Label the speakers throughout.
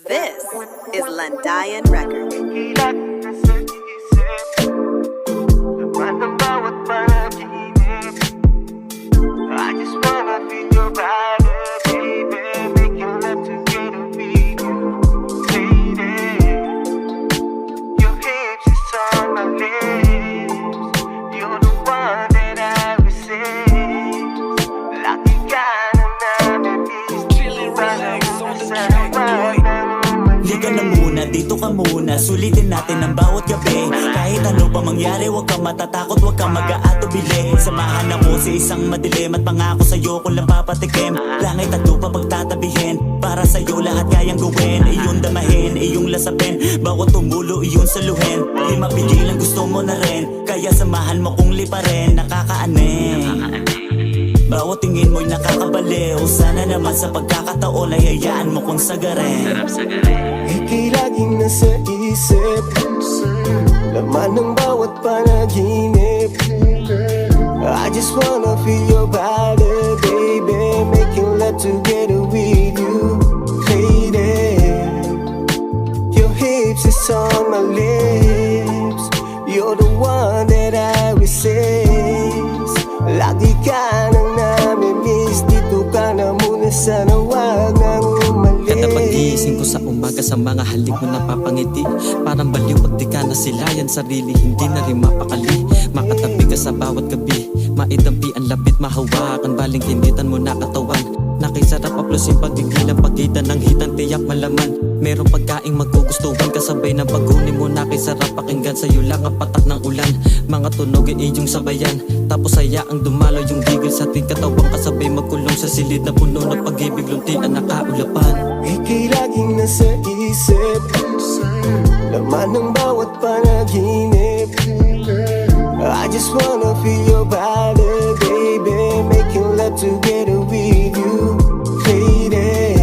Speaker 1: This is Landayan Records.
Speaker 2: I just wanna feel your body, baby. Making love together with you, lady. Your hips is on my lips. You're the one that I resist. Lagi ka na nami-miss. Chilling relax on the track, boy.
Speaker 3: Liga na muna, dito ka muna. Sulitin natin ang bawat gabi. Kahit ano pa mangyari, huwag kang matatakot, huwag kang mag-aatubili. Samahan ako sa isang madilim at pangako sa'yo kung lang papatikim. Langit at lupa pagtatabihin, para sa'yo lahat kayang gawin. Iyong damahin, iyong lasapin, bawat tumulo iyong saluhin. Di mapigilan, gusto mo na rin, kaya samahan mo kung liparin. Nakakaanin, bawat tingin mo'y nakakabaliw. Sana naman sa pagkakataon ay hayaan mo kung sagarin.
Speaker 2: Ika'y laging nasa isip, laman ng bawat panaginip. I just wanna feel your body, baby. Making love together with you, lady. Your hips is on my lips. You're the one that I resist. Lagi ka nang nami-miss. Dito ka na muna, sana wag nang umalis.
Speaker 3: Kada pag-iising ko sa umaga, sa mga halik mo napapangiti. Parang baliw pag di ka nasilayan sarili, hindi na rin mapakali. Makatabi ka sa bawat gabi, maidampi ang lapit, mahawakan, baling hinitan mo na katawan. Nakisarap aplusin paggigilang pagitan ng hitang tiyak malaman. Merong pagkaing magugustuhan kasabay ng pagkunin mo. Nakisarap pakinggan sa'yo lang ang patak ng ulan. Mga tunog ay iyong sabayan, tapos hayaang dumalo yung gigil sa ating katawang. Kasabay magkulong sa silid na puno ng pag-ibig, luntian na kaulapan.
Speaker 2: Ika'y laging nasa isip, laman ng bawat panaginip. I just wanna feel your body, baby. Making love together with you, lady.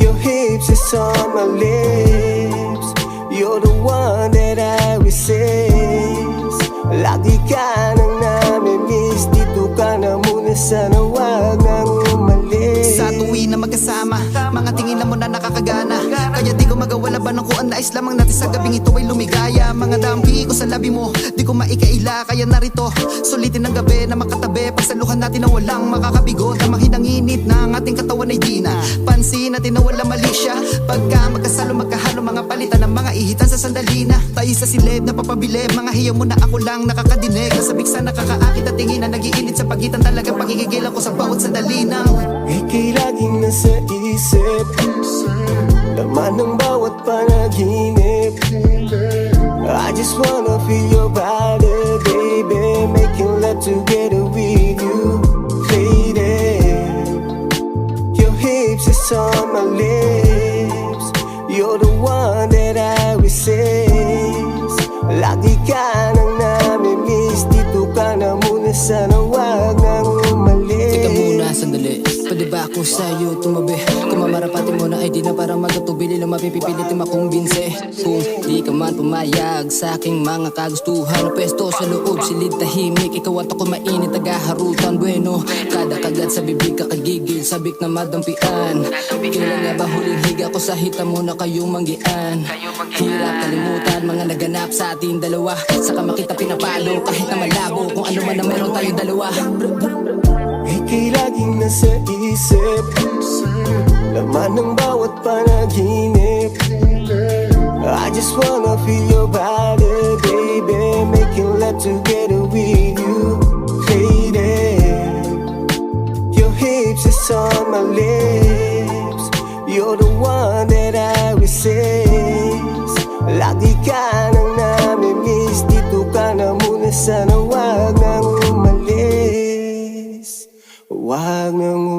Speaker 2: Your hips is on my lips. You're the one that I resist. Lagi ka nang nami-miss. Dito ka na muna, sana wag nang umalis.
Speaker 4: Sa tuwi na magkasama, mga tingin na mo na nakakagana. Kaya di ko magawa laban ng kuan, nais lamang natin sa gabing ito ay lumigaya. Mga dampi ko sa labi mo, di ko maikaila, kaya narito sulitin ng gabi na makatabi. Pagsaluhan natin na walang makakabigo, damahin ang init na ang ating katawan ay di na pansin natin na walang mali siya. Pagka magkasalo magkahalo, mga palitan ng mga ihitan sa sandali na tayo sa silid na papabili. Mga hiyaw mo na ako lang nakakadinig, nasabik sa nakakaakit at tingin na nag-iinit sa pagitan. Talagang pakikigilan ko sa bawat sandali ng
Speaker 2: Ika'y laging nasa isip, laman ng bawat panaginip. I just wanna feel your body, baby. Making love together with you, lady. Your hips is on my lips. You're the one that I resist. Lagi ka nang nami-miss. Dito ka na muna, sana wag nang umalis.
Speaker 5: Teka muna, sandali. Pwede ba akong sa'yo tumabi? Kung mamarapatin mo na ay di na parang magkatubili lang mapipipilitin makumbinse. Kung di ka man pumayag sa aking mga kagustuhan, pwesto sa loob, silid tahimik. Ikaw at ako mainit, tagaharutan. Bueno, kada kagat sa bibig kakagigil, sabik na madampian. Kailan nga ba huling higa ko sa hita mo na kayong manggian? Hirap kalimutan mga naganap sa ating dalawa. Saka makita pinapalo kahit na malabo, kung ano man na meron tayo dalawa.
Speaker 2: Ika'y laging nasa isip, laman ng bawat panaginip. I just wanna feel your body, baby. Making love together with you, lady. Your hips is on my lips. You're the one that I resist. Lagi ka nang nami-miss. Dito ka na muna, sana wag nang umalis. Wag nang